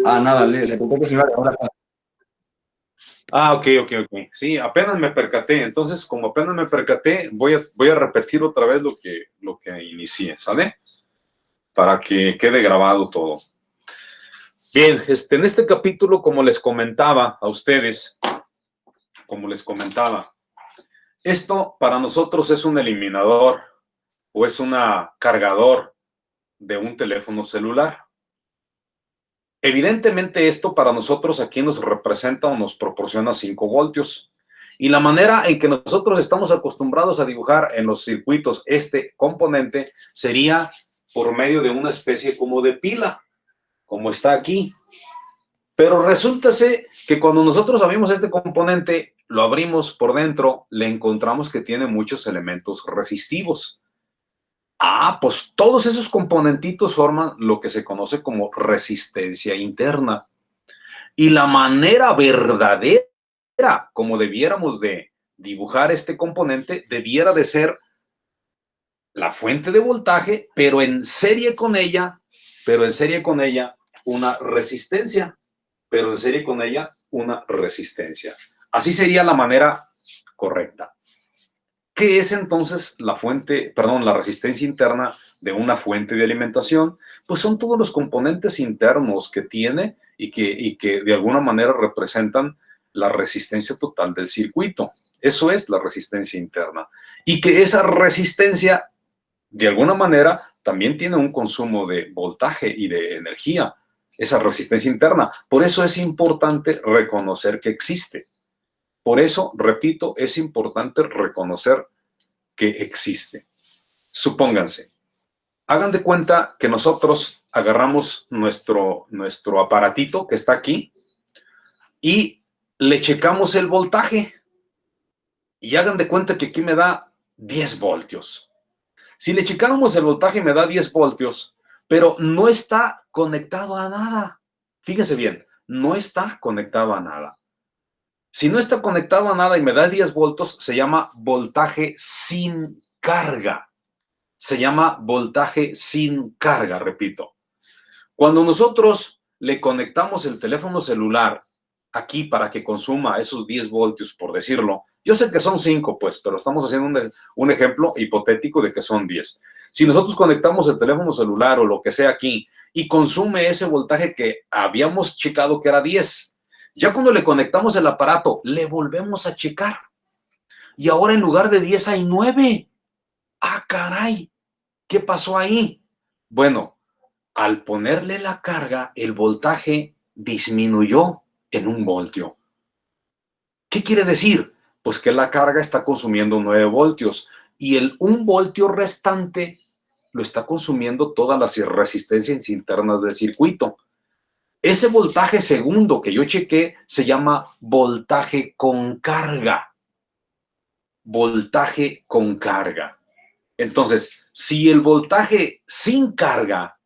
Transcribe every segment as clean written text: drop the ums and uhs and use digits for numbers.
Nada, le conté que se iba a grabar acá. Ok. Sí, apenas me percaté. Entonces, como apenas me percaté, voy a repetir otra vez lo que inicié, ¿sale? Para que quede grabado todo. Bien, en este capítulo, como les comentaba a ustedes, esto para nosotros es un eliminador o es un cargador de un teléfono celular. Evidentemente esto para nosotros aquí nos representa o nos proporciona 5 voltios. Y la manera en que nosotros estamos acostumbrados a dibujar en los circuitos este componente sería por medio de una especie como de pila, como está aquí. Pero resulta que cuando nosotros abrimos este componente, lo abrimos por dentro, le encontramos que tiene muchos elementos resistivos. Pues todos esos componentitos forman lo que se conoce como resistencia interna. Y la manera verdadera como debiéramos de dibujar este componente debiera de ser la fuente de voltaje, pero en serie con ella, una resistencia, Así sería la manera correcta. ¿Qué es entonces la resistencia interna de una fuente de alimentación? Pues son todos los componentes internos que tiene y que de alguna manera representan la resistencia total del circuito. Eso es la resistencia interna. Y que esa resistencia, de alguna manera, también tiene un consumo de voltaje y de energía, esa resistencia interna. Por eso es importante reconocer que existe. Por eso, repito, es importante reconocer que existe. Supónganse, hagan de cuenta que nosotros agarramos nuestro aparatito que está aquí y le checamos el voltaje y hagan de cuenta que aquí me da 10 voltios. Si le checáramos el voltaje me da 10 voltios, pero no está conectado a nada. Fíjense bien, no está conectado a nada. Si no está conectado a nada y me da 10 voltios, se llama voltaje sin carga. Se llama voltaje sin carga, repito. Cuando nosotros le conectamos el teléfono celular aquí para que consuma esos 10 voltios, por decirlo, yo sé que son 5, pues, pero estamos haciendo un ejemplo hipotético de que son 10. Si nosotros conectamos el teléfono celular o lo que sea aquí y consume ese voltaje que habíamos checado que era 10, ya cuando le conectamos el aparato, le volvemos a checar. Y ahora en lugar de 10 hay 9. Caray, ¿qué pasó ahí? Bueno, al ponerle la carga, el voltaje disminuyó en 1 voltio. ¿Qué quiere decir? Pues que la carga está consumiendo 9 voltios y el 1 voltio restante lo está consumiendo todas las resistencias internas del circuito. Ese voltaje segundo que yo chequé se llama voltaje con carga. Voltaje con carga. Entonces, si el voltaje sin carga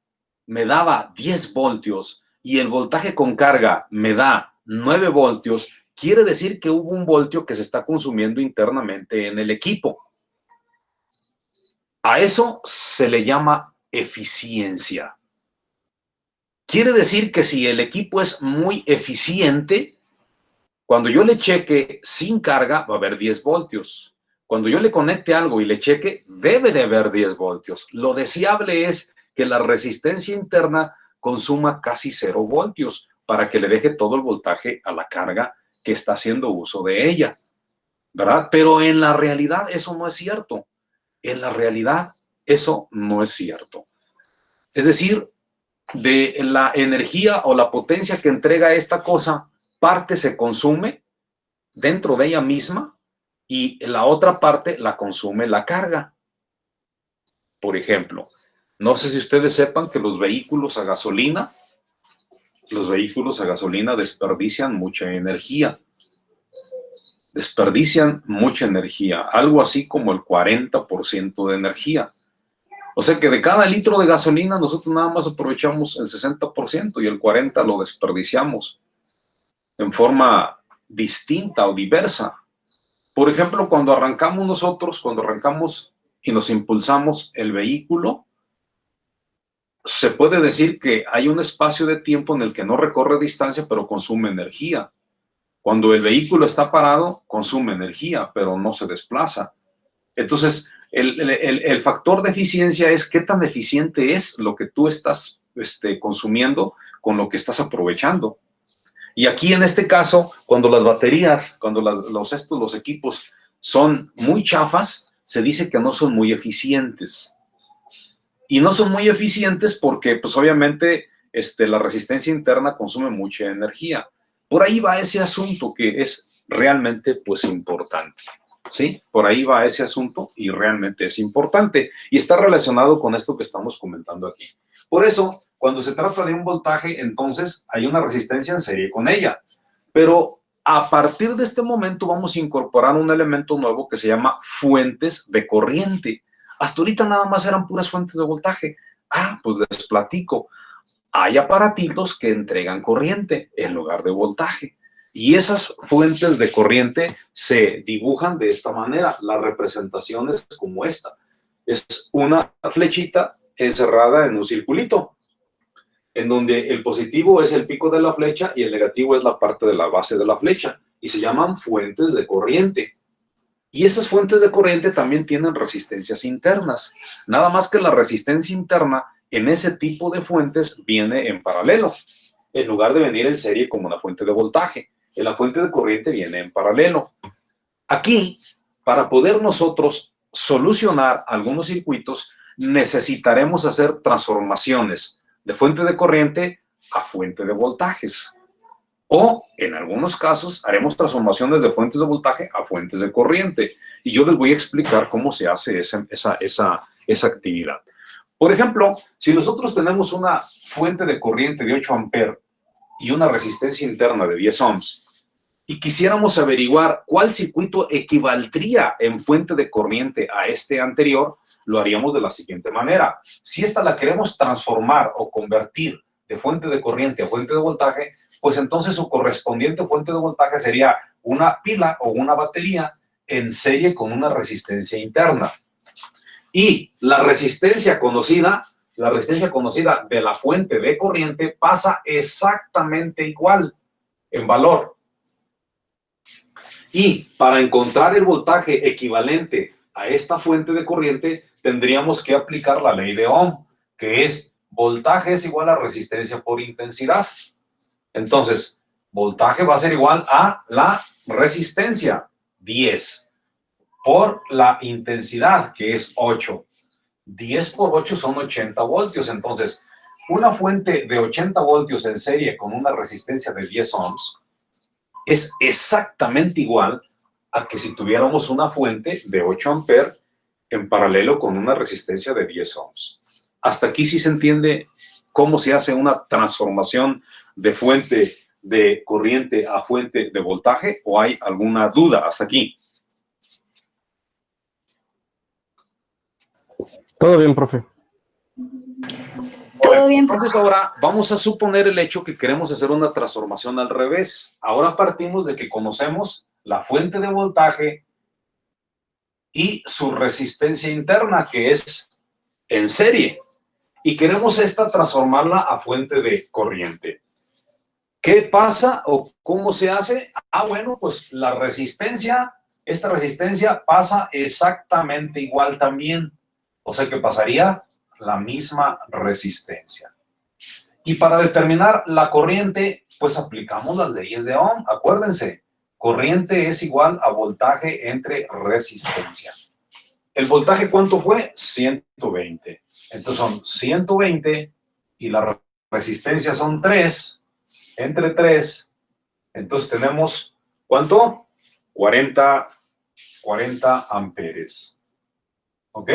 me daba 10 voltios y el voltaje con carga me da 9 voltios, quiere decir que hubo 1 voltio que se está consumiendo internamente en el equipo. A eso se le llama eficiencia. Quiere decir que si el equipo es muy eficiente, cuando yo le cheque sin carga va a haber 10 voltios. Cuando yo le conecte algo y le cheque, debe de haber 10 voltios. Lo deseable es que la resistencia interna consuma casi 0 voltios para que le deje todo el voltaje a la carga que está haciendo uso de ella, ¿verdad? Pero en la realidad eso no es cierto. En la realidad eso no es cierto. Es decir, de la energía o la potencia que entrega esta cosa, parte se consume dentro de ella misma y la otra parte la consume la carga. Por ejemplo, no sé si ustedes sepan que los vehículos a gasolina desperdician mucha energía. Algo así como el 40% de energía. O sea que de cada litro de gasolina nosotros nada más aprovechamos el 60% y el 40% lo desperdiciamos en forma distinta o diversa. Por ejemplo, cuando arrancamos y nos impulsamos el vehículo, se puede decir que hay un espacio de tiempo en el que no recorre distancia, pero consume energía. Cuando el vehículo está parado, consume energía, pero no se desplaza. Entonces, el factor de eficiencia es qué tan eficiente es lo que tú estás consumiendo con lo que estás aprovechando. Y aquí en este caso, cuando las baterías, cuando los equipos son muy chafas, se dice que no son muy eficientes. Y no son muy eficientes porque, pues obviamente, la resistencia interna consume mucha energía. Por ahí va ese asunto que es realmente, pues, importante. ¿Sí? Por ahí va ese asunto y realmente es importante. Y está relacionado con esto que estamos comentando aquí. Por eso, cuando se trata de un voltaje, entonces hay una resistencia en serie con ella. Pero a partir de este momento vamos a incorporar un elemento nuevo que se llama fuentes de corriente. Hasta ahorita nada más eran puras fuentes de voltaje. Pues les platico. Hay aparatitos que entregan corriente en lugar de voltaje. Y esas fuentes de corriente se dibujan de esta manera. La representación es como esta. Es una flechita encerrada en un circulito, en donde el positivo es el pico de la flecha y el negativo es la parte de la base de la flecha. Y se llaman fuentes de corriente. Y esas fuentes de corriente también tienen resistencias internas. Nada más que la resistencia interna en ese tipo de fuentes viene en paralelo, en lugar de venir en serie como una fuente de voltaje. En la fuente de corriente viene en paralelo. Aquí, para poder nosotros solucionar algunos circuitos, necesitaremos hacer transformaciones de fuente de corriente a fuente de voltajes. O, en algunos casos, haremos transformaciones de fuentes de voltaje a fuentes de corriente. Y yo les voy a explicar cómo se hace esa actividad. Por ejemplo, si nosotros tenemos una fuente de corriente de 8 amperes y una resistencia interna de 10 ohms, y quisiéramos averiguar cuál circuito equivaldría en fuente de corriente a este anterior, lo haríamos de la siguiente manera. Si esta la queremos transformar o convertir de fuente de corriente a fuente de voltaje, pues entonces su correspondiente fuente de voltaje sería una pila o una batería en serie con una resistencia interna. Y la resistencia conocida de la fuente de corriente pasa exactamente igual en valor. Y para encontrar el voltaje equivalente a esta fuente de corriente, tendríamos que aplicar la ley de Ohm, que es voltaje es igual a resistencia por intensidad. Entonces, voltaje va a ser igual a la resistencia, 10, por la intensidad, que es 8. 10 por 8 son 80 voltios. Entonces, una fuente de 80 voltios en serie con una resistencia de 10 ohms es exactamente igual a que si tuviéramos una fuente de 8 amperes en paralelo con una resistencia de 10 ohms. Hasta aquí sí se entiende cómo se hace una transformación de fuente de corriente a fuente de voltaje, o hay alguna duda hasta aquí. Todo bien, profe. Todo bien. Entonces ahora vamos a suponer el hecho que queremos hacer una transformación al revés. Ahora partimos de que conocemos la fuente de voltaje y su resistencia interna, que es en serie. Y queremos esta transformarla a fuente de corriente. ¿Qué pasa o cómo se hace? Bueno, pues la resistencia, esta resistencia pasa exactamente igual también. O sea que pasaría la misma resistencia. Y para determinar la corriente, pues aplicamos las leyes de Ohm. Acuérdense, corriente es igual a voltaje entre resistencia. ¿El voltaje cuánto fue? 120. Entonces son 120 y la resistencia son 3, entre 3. Entonces tenemos, ¿cuánto? 40 amperes. ¿Ok?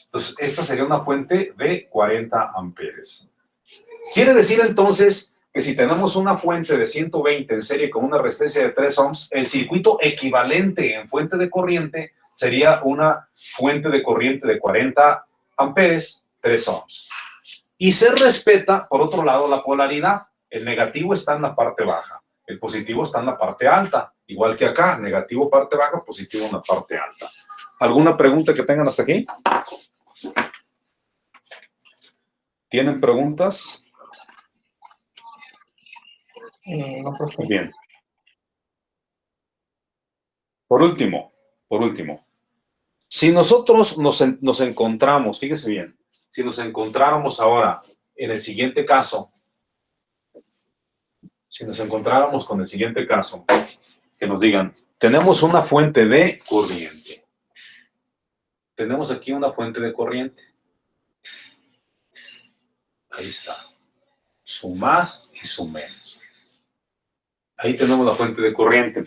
Entonces, esta sería una fuente de 40 amperes. Quiere decir entonces que si tenemos una fuente de 120 en serie con una resistencia de 3 ohms, el circuito equivalente en fuente de corriente sería una fuente de corriente de 40 amperes, 3 ohms. Y se respeta, por otro lado, la polaridad. El negativo está en la parte baja, el positivo está en la parte alta. Igual que acá, negativo parte baja, positivo en la parte alta. ¿Alguna pregunta que tengan hasta aquí? ¿Tienen preguntas? No, profe. Bien. Por último, si nosotros nos encontramos, fíjese bien, si nos encontráramos ahora en el siguiente caso, si nos encontráramos con el siguiente caso, que nos digan, tenemos una fuente de corriente. Tenemos aquí una fuente de corriente. Ahí está. Su más y su menos. Ahí tenemos la fuente de corriente.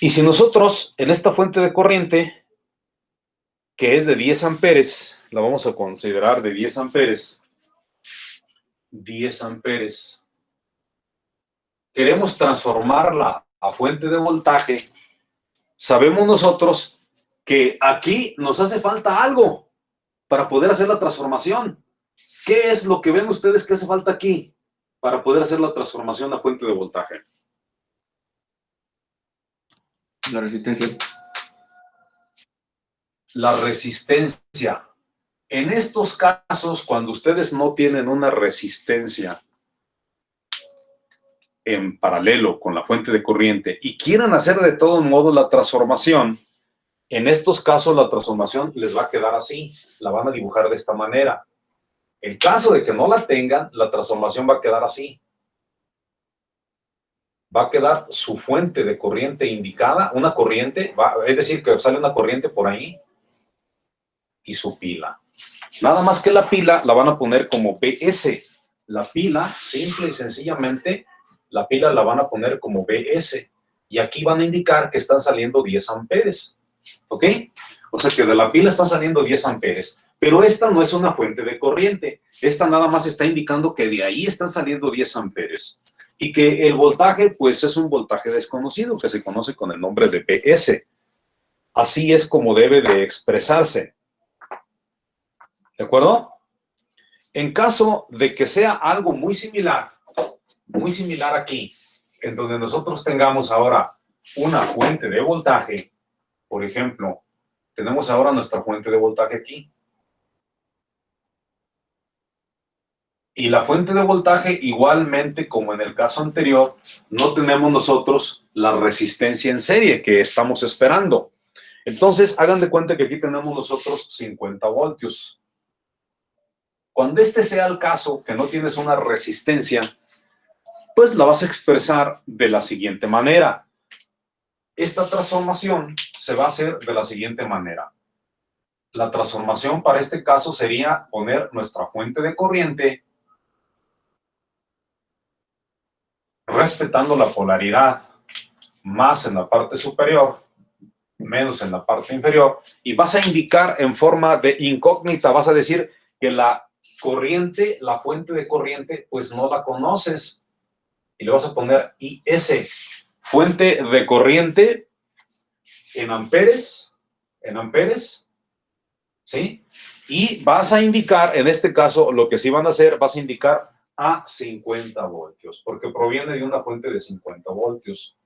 Y si nosotros en esta fuente de corriente, que es de 10 amperes, la vamos a considerar de 10 amperes, 10 amperes, queremos transformarla a fuente de voltaje, sabemos nosotros que aquí nos hace falta algo para poder hacer la transformación. ¿Qué es lo que ven ustedes que hace falta aquí para poder hacer la transformación a fuente de voltaje? La resistencia. La resistencia. En estos casos, cuando ustedes no tienen una resistencia en paralelo con la fuente de corriente y quieran hacer de todo modo la transformación, en estos casos la transformación les va a quedar así, la van a dibujar de esta manera. En caso de que no la tengan, la transformación va a quedar así. Va a quedar su fuente de corriente indicada, una corriente, es decir, que sale una corriente por ahí, y su pila. Nada más que la pila la van a poner como BS. La pila, simple y sencillamente, la pila la van a poner como BS. Y aquí van a indicar que están saliendo 10 amperes. ¿Ok? O sea que de la pila están saliendo 10 amperes. Pero esta no es una fuente de corriente. Esta nada más está indicando que de ahí están saliendo 10 amperes. Y que el voltaje, pues es un voltaje desconocido que se conoce con el nombre de PS. Así es como debe de expresarse. ¿De acuerdo? En caso de que sea algo muy similar aquí, en donde nosotros tengamos ahora una fuente de voltaje, por ejemplo, tenemos ahora nuestra fuente de voltaje aquí. Y la fuente de voltaje, igualmente como en el caso anterior, no tenemos nosotros la resistencia en serie que estamos esperando. Entonces, hagan de cuenta que aquí tenemos nosotros 50 voltios. Cuando este sea el caso, que no tienes una resistencia, pues la vas a expresar de la siguiente manera. Esta transformación se va a hacer de la siguiente manera. La transformación para este caso sería poner nuestra fuente de corriente respetando la polaridad, más en la parte superior, menos en la parte inferior, y vas a indicar en forma de incógnita, vas a decir que la corriente, la fuente de corriente, pues no la conoces, y le vas a poner IS, fuente de corriente en amperes, ¿sí? Y vas a indicar, en este caso, lo que sí van a hacer, vas a indicar a 50 voltios, porque proviene de una fuente de 50 voltios.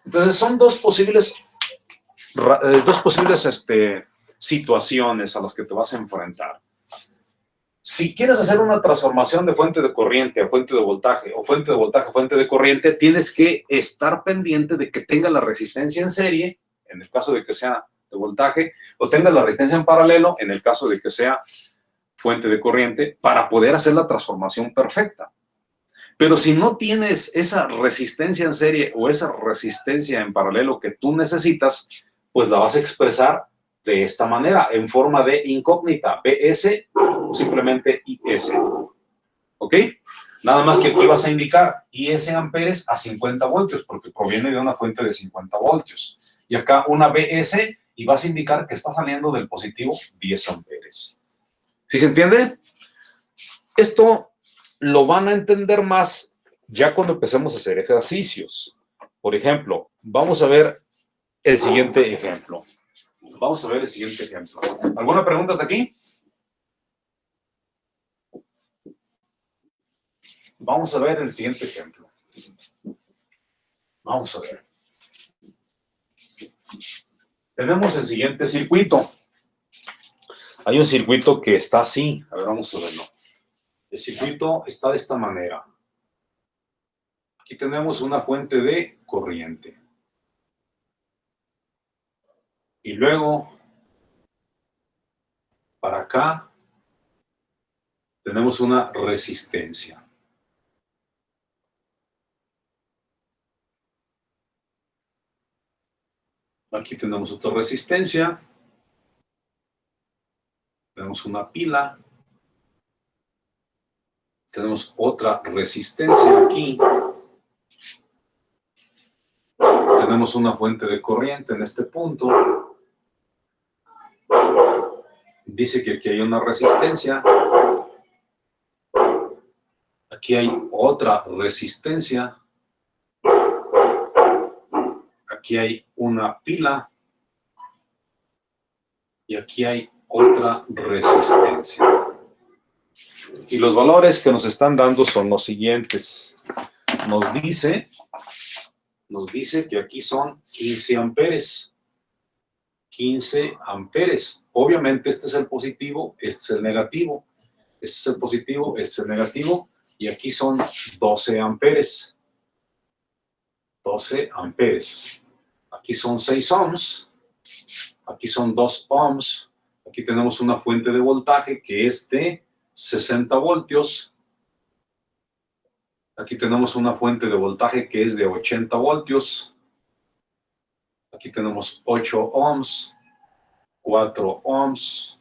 Entonces, son dos posibles situaciones a las que te vas a enfrentar. Si quieres hacer una transformación de fuente de corriente a fuente de voltaje, o fuente de voltaje a fuente de corriente, tienes que estar pendiente de que tenga la resistencia en serie, en el caso de que sea de voltaje, o tenga la resistencia en paralelo, en el caso de que sea fuente de corriente, para poder hacer la transformación perfecta. Pero si no tienes esa resistencia en serie o esa resistencia en paralelo que tú necesitas, pues la vas a expresar de esta manera, en forma de incógnita, BS o simplemente IS. ¿Ok? Nada más que aquí vas a indicar IS amperes a 50 voltios, porque proviene de una fuente de 50 voltios. Y acá una BS y vas a indicar que está saliendo del positivo 10 amperes. ¿Sí se entiende? Esto lo van a entender más ya cuando empecemos a hacer ejercicios. Por ejemplo, vamos a ver el siguiente ejemplo. ¿Alguna pregunta hasta aquí? Vamos a ver el siguiente ejemplo. Vamos a ver. Tenemos el siguiente circuito. Hay un circuito que está así. A ver, vamos a verlo. El circuito está de esta manera. Aquí tenemos una fuente de corriente. Y luego, para acá, tenemos una resistencia. Aquí tenemos otra resistencia. Tenemos una pila. Tenemos otra resistencia aquí. Tenemos una fuente de corriente en este punto. Dice que aquí hay una resistencia. Aquí hay otra resistencia. Aquí hay una pila. Y aquí hay otra resistencia. Y los valores que nos están dando son los siguientes. Nos dice que aquí son 15 amperes. 15 amperes. Obviamente este es el positivo, este es el negativo. Este es el positivo, este es el negativo. Y aquí son 12 amperes. 12 amperes. Aquí son 6 ohms. Aquí son 2 ohms. Aquí tenemos una fuente de voltaje que es de 60 voltios. Aquí tenemos una fuente de voltaje que es de 80 voltios. Aquí tenemos 8 ohms, 4 ohms,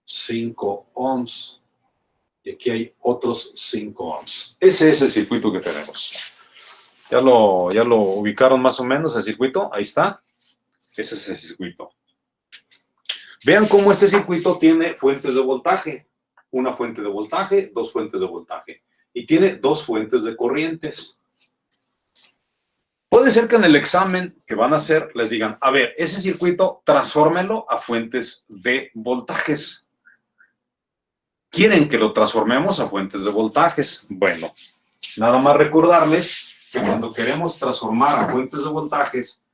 5 ohms. Y aquí hay otros 5 ohms. Ese es el circuito que tenemos. ¿Ya lo ubicaron más o menos el circuito? Ahí está. Ese es el circuito. Vean cómo este circuito tiene fuentes de voltaje. Una fuente de voltaje, dos fuentes de voltaje. Y tiene dos fuentes de corrientes. Puede ser que en el examen que van a hacer les digan, a ver, ese circuito transfórmenlo a fuentes de voltajes. ¿Quieren que lo transformemos a fuentes de voltajes? Bueno, nada más recordarles que cuando queremos transformar a fuentes de voltajes,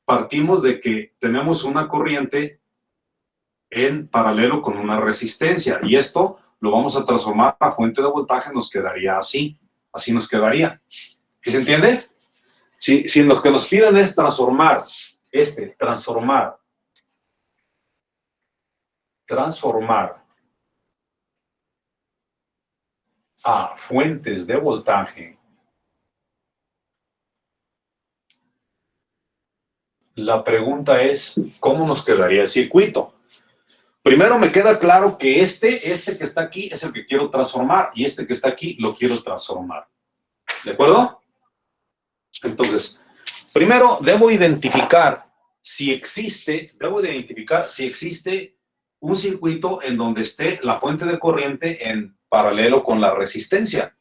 partimos de que tenemos una corriente en paralelo con una resistencia. Y esto lo vamos a transformar a fuente de voltaje, nos quedaría así. Así nos quedaría. ¿Sí se entiende? Si lo que nos piden es transformar a fuentes de voltaje, la pregunta es, ¿cómo nos quedaría el circuito? Primero me queda claro que este que está aquí es el que quiero transformar y este que está aquí lo quiero transformar. ¿De acuerdo? Entonces, primero debo identificar si existe un circuito en donde esté la fuente de corriente en paralelo con la resistencia.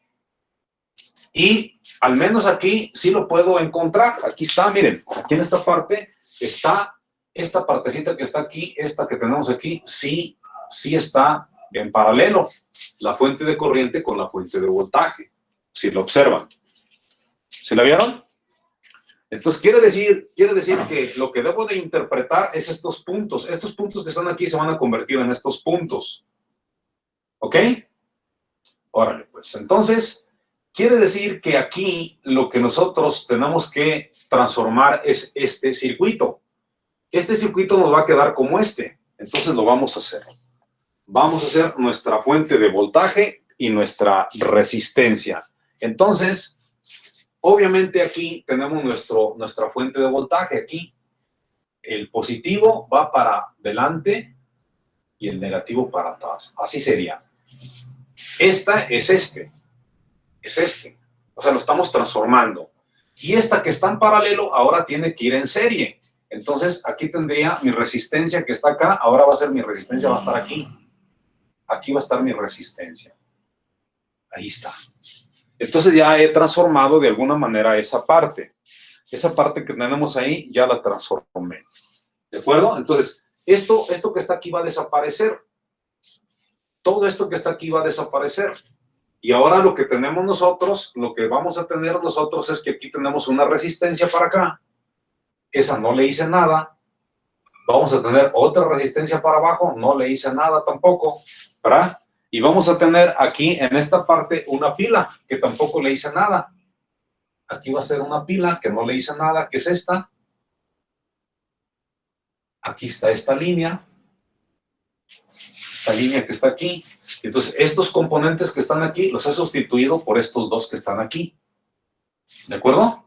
Y al menos aquí sí lo puedo encontrar. Aquí está, miren, aquí en esta parte está esta partecita que está aquí, esta que tenemos aquí, sí está en paralelo la fuente de corriente con la fuente de voltaje, si lo observan. ¿Sí la vieron? Entonces quiere decir que lo que debo de interpretar es estos puntos. Estos puntos que están aquí se van a convertir en estos puntos. ¿Ok? Órale, pues entonces quiere decir que aquí lo que nosotros tenemos que transformar es este circuito. Este circuito nos va a quedar como este. Entonces lo vamos a hacer. Vamos a hacer nuestra fuente de voltaje y nuestra resistencia. Entonces, obviamente aquí tenemos nuestra fuente de voltaje. Aquí el positivo va para delante y el negativo para atrás. Así sería. Esta es este. Es este. O sea, lo estamos transformando. Y esta que está en paralelo ahora tiene que ir en serie. Entonces, aquí tendría mi resistencia que está acá. Ahora va a ser mi resistencia, va a estar aquí. Aquí va a estar mi resistencia. Ahí está. Entonces ya he transformado de alguna manera esa parte. Esa parte que tenemos ahí ya la transformé. ¿De acuerdo? Entonces, esto que está aquí va a desaparecer. Todo esto que está aquí va a desaparecer. Y ahora lo que tenemos nosotros, lo que vamos a tener nosotros es que aquí tenemos una resistencia para acá. Esa no le hice nada. Vamos a tener otra resistencia para abajo, no le hice nada tampoco, ¿verdad? Y vamos a tener aquí en esta parte una pila, que tampoco le hice nada. Aquí va a ser una pila que no le hice nada, que es esta. Aquí está esta línea que está aquí. Entonces, estos componentes que están aquí los he sustituido por estos dos que están aquí. ¿De acuerdo?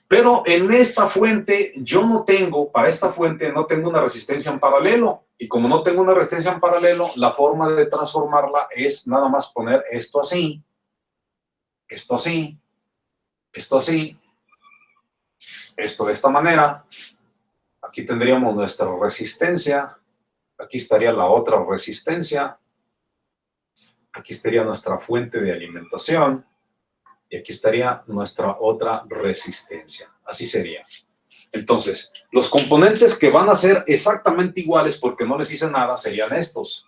Pero en esta fuente, yo no tengo, para esta fuente, no tengo una resistencia en paralelo. Y como no tengo una resistencia en paralelo, la forma de transformarla es nada más poner esto así, esto así, esto así, esto de esta manera. Aquí tendríamos nuestra resistencia. Aquí estaría la otra resistencia. Aquí estaría nuestra fuente de alimentación. Y aquí estaría nuestra otra resistencia. Así sería. Entonces, los componentes que van a ser exactamente iguales porque no les hice nada serían estos.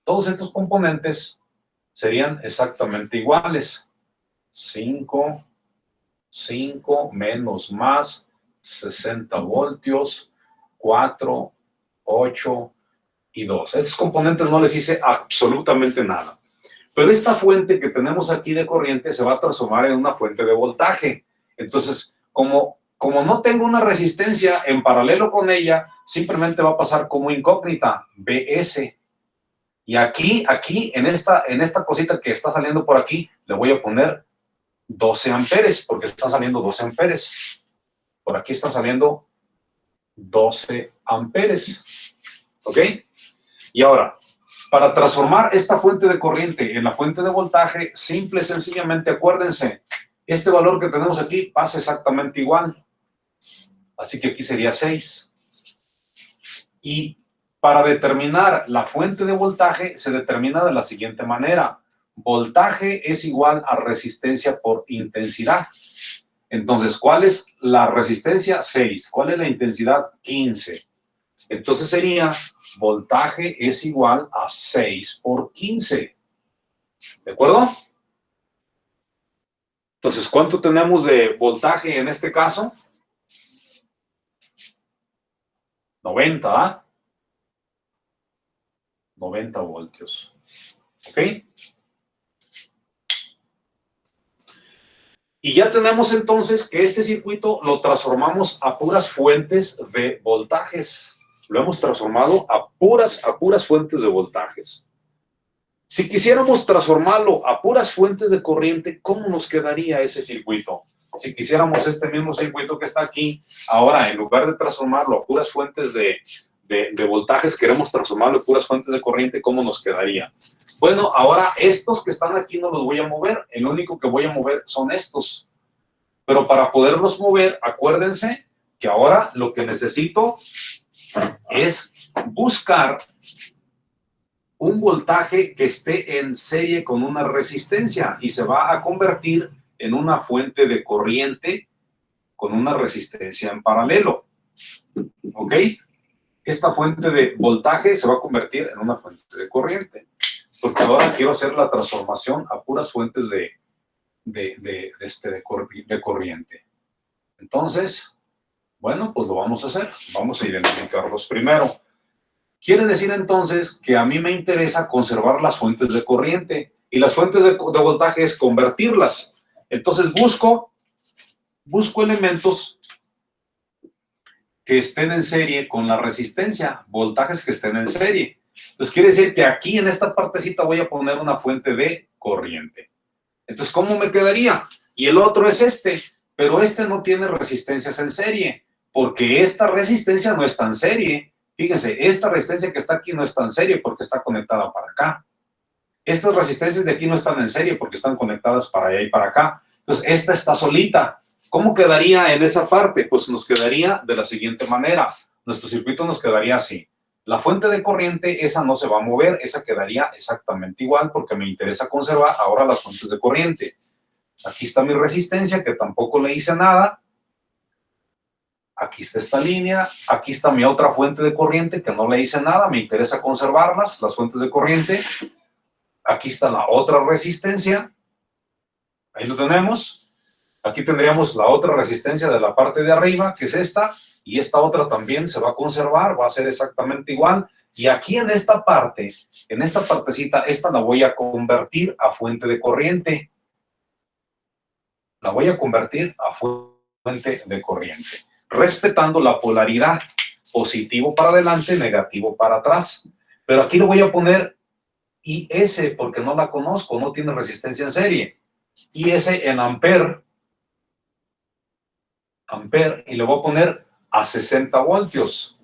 Todos estos componentes serían exactamente iguales. 5 menos más 60 voltios, 4, 8 y 2. Estos componentes no les hice absolutamente nada. Pero esta fuente que tenemos aquí de corriente se va a transformar en una fuente de voltaje. Entonces, como no tengo una resistencia en paralelo con ella, simplemente va a pasar como incógnita, BS. Y aquí, en esta cosita que está saliendo por aquí, le voy a poner 12 amperes, porque está saliendo 12 amperes. Por aquí está saliendo 12 amperes. ¿Ok? Y ahora, para transformar esta fuente de corriente en la fuente de voltaje, simple y sencillamente, acuérdense, este valor que tenemos aquí pasa exactamente igual. Así que aquí sería 6. Y para determinar la fuente de voltaje, se determina de la siguiente manera. Voltaje es igual a resistencia por intensidad. Entonces, ¿cuál es la resistencia? 6. ¿Cuál es la intensidad? 15. Entonces sería, voltaje es igual a 6 por 15. ¿De acuerdo? Entonces, ¿cuánto tenemos de voltaje en este caso? 90, ¿ah? 90 voltios. ¿Ok? Y ya tenemos entonces que este circuito lo transformamos a puras fuentes de voltajes. Lo hemos transformado a puras fuentes de voltajes. Si quisiéramos transformarlo a puras fuentes de corriente, ¿cómo nos quedaría ese circuito? Si quisiéramos este mismo circuito que está aquí, ahora en lugar de transformarlo a puras fuentes de voltajes, queremos transformarlo a puras fuentes de corriente, ¿cómo nos quedaría? Bueno, ahora estos que están aquí no los voy a mover, el único que voy a mover son estos. Pero para poderlos mover, acuérdense que ahora lo que necesito es buscar un voltaje que esté en serie con una resistencia y se va a convertir en una fuente de corriente con una resistencia en paralelo. ¿Ok? Esta fuente de voltaje se va a convertir en una fuente de corriente. Porque ahora quiero hacer la transformación a puras fuentes de corriente. Entonces, bueno, pues lo vamos a hacer. Vamos a identificarlos primero. Quiere decir entonces que a mí me interesa conservar las fuentes de corriente y las fuentes de voltaje es convertirlas. Entonces busco elementos que estén en serie con la resistencia, voltajes que estén en serie. Entonces quiere decir que aquí en esta partecita voy a poner una fuente de corriente. Entonces, ¿cómo me quedaría? Y el otro es este, pero este no tiene resistencias en serie, porque esta resistencia no está en serie. Fíjense, esta resistencia que está aquí no está en serie porque está conectada para acá. Estas resistencias de aquí no están en serie porque están conectadas para allá y para acá. Entonces, esta está solita. ¿Cómo quedaría en esa parte? Pues nos quedaría de la siguiente manera. Nuestro circuito nos quedaría así. La fuente de corriente, esa no se va a mover, esa quedaría exactamente igual porque me interesa conservar ahora las fuentes de corriente. Aquí está mi resistencia, que tampoco le hice nada. Aquí está esta línea, aquí está mi otra fuente de corriente que no le hice nada, me interesa conservarlas, las fuentes de corriente. Aquí está la otra resistencia, ahí lo tenemos. Aquí tendríamos la otra resistencia de la parte de arriba, que es esta, y esta otra también se va a conservar, va a ser exactamente igual. Y aquí en esta parte, en esta partecita, esta la voy a convertir a fuente de corriente. La voy a convertir a fuente de corriente, respetando la polaridad, positivo para adelante, negativo para atrás. Pero aquí lo voy a poner IS porque no la conozco, no tiene resistencia en serie. IS en ampere, y le voy a poner a 60 voltios.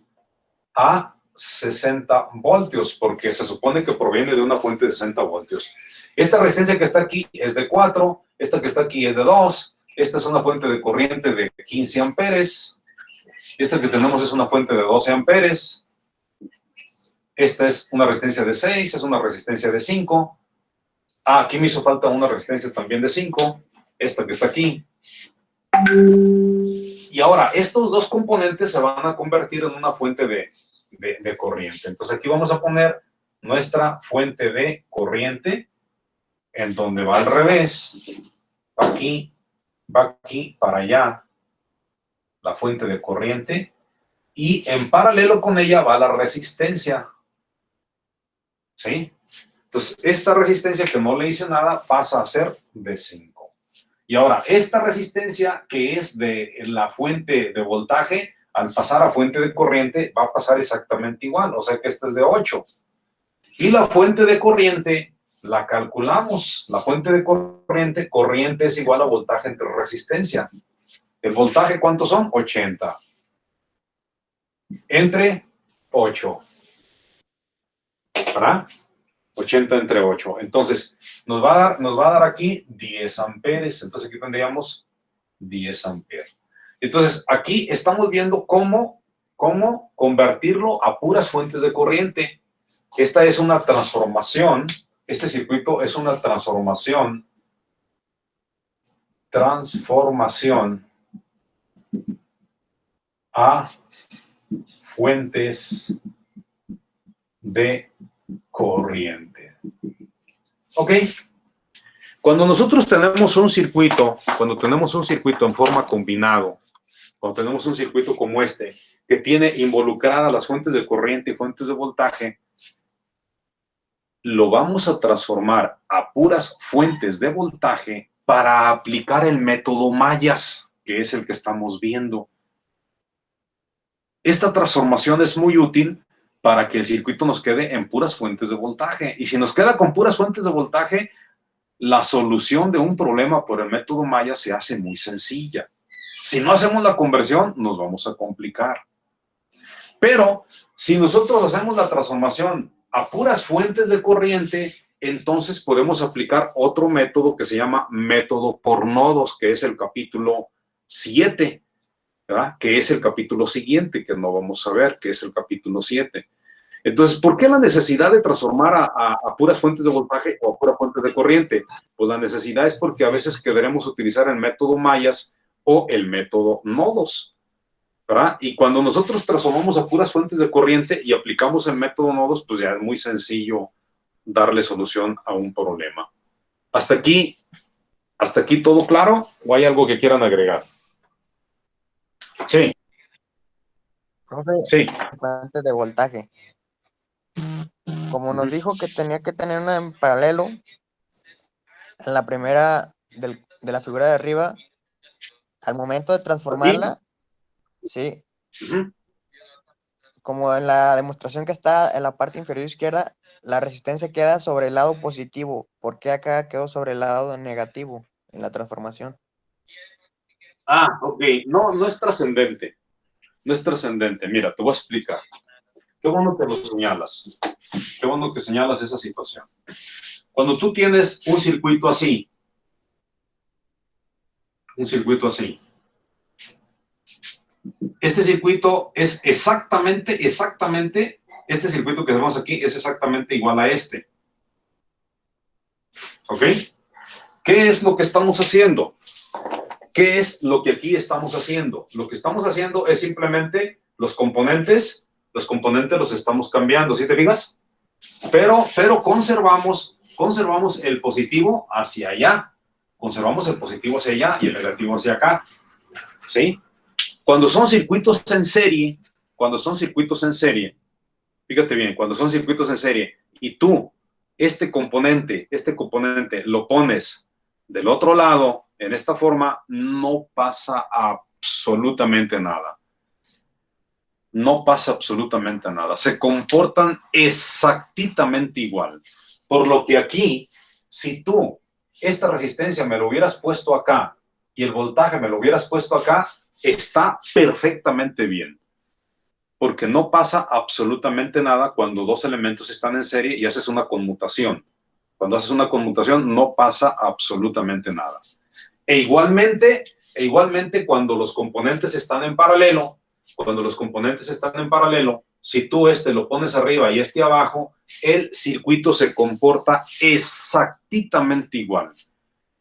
A 60 voltios, porque se supone que proviene de una fuente de 60 voltios. Esta resistencia que está aquí es de 4, esta que está aquí es de 2, esta es una fuente de corriente de 15 amperes, esta que tenemos es una fuente de 12 amperes, esta es una resistencia de 6, es una resistencia de 5, aquí me hizo falta una resistencia también de 5, esta que está aquí. Y ahora, estos dos componentes se van a convertir en una fuente de corriente. Entonces aquí vamos a poner nuestra fuente de corriente, en donde va al revés, va aquí, para allá, la fuente de corriente, y en paralelo con ella va la resistencia. ¿Sí? Entonces, esta resistencia que no le hice nada pasa a ser de 5. Y ahora, esta resistencia que es de la fuente de voltaje, al pasar a fuente de corriente, va a pasar exactamente igual. O sea que esta es de 8. Y la fuente de corriente la calculamos. La fuente de corriente es igual a voltaje entre resistencia. ¿El voltaje cuántos son? 80. Entre 8. ¿Verdad? 80 entre 8. Entonces, nos va a dar aquí 10 amperes. Entonces, aquí tendríamos 10 amperes. Entonces, aquí estamos viendo cómo convertirlo a puras fuentes de corriente. Esta es una transformación. Este circuito es una transformación a fuentes de corriente. ¿Ok? Cuando nosotros tenemos un circuito, en forma combinado, cuando tenemos un circuito como este, que tiene involucradas las fuentes de corriente y fuentes de voltaje, lo vamos a transformar a puras fuentes de voltaje para aplicar el método Mayas, que es el que estamos viendo. Esta transformación es muy útil para que el circuito nos quede en puras fuentes de voltaje. Y si nos queda con puras fuentes de voltaje, la solución de un problema por el método Maya se hace muy sencilla. Si no hacemos la conversión, nos vamos a complicar. Pero si nosotros hacemos la transformación a puras fuentes de corriente, entonces podemos aplicar otro método que se llama método por nodos, que es el capítulo 7, ¿verdad? Que es el capítulo siguiente, que no vamos a ver, que es el capítulo 7. Entonces, ¿por qué la necesidad de transformar a puras fuentes de voltaje o a puras fuentes de corriente? Pues la necesidad es porque a veces queremos utilizar el método Mayas o el método nodos, ¿verdad? Y cuando nosotros transformamos a puras fuentes de corriente y aplicamos el método nodos, pues ya es muy sencillo darle solución a un problema. ¿Hasta aquí todo claro? ¿O hay algo que quieran agregar? Sí. Profe, Sí. fuente de voltaje. Como nos dijo que tenía que tener una en paralelo, en la primera de la figura de arriba, al momento de transformarla, sí, como en la demostración que está en la parte inferior izquierda, la resistencia queda sobre el lado positivo. ¿Por qué acá quedó sobre el lado negativo en la transformación? Ah, ok. No es trascendente. No es trascendente. Mira, te voy a explicar. Qué bueno que lo señalas. Qué bueno que señalas esa situación. Cuando tú tienes un circuito así, este circuito es exactamente, este circuito que tenemos aquí es exactamente igual a este. ¿Ok? ¿Qué es lo que estamos haciendo? ¿Qué es lo que aquí estamos haciendo? Lo que estamos haciendo es simplemente los componentes los estamos cambiando, ¿sí te fijas? Pero conservamos el positivo hacia allá. conservamos el positivo hacia allá y el negativo hacia acá, ¿sí? Cuando son circuitos en serie, fíjate bien, cuando son circuitos en serie y tú este componente lo pones del otro lado, en esta forma, no pasa absolutamente nada. No pasa absolutamente nada. Se comportan exactamente igual. Por lo que aquí, si tú esta resistencia me lo hubieras puesto acá y el voltaje me lo hubieras puesto acá, está perfectamente bien. Porque no pasa absolutamente nada cuando dos elementos están en serie y haces una conmutación. Cuando haces una conmutación no pasa absolutamente nada. E igualmente cuando los componentes están en paralelo, si tú lo pones arriba y abajo, el circuito se comporta exactamente igual.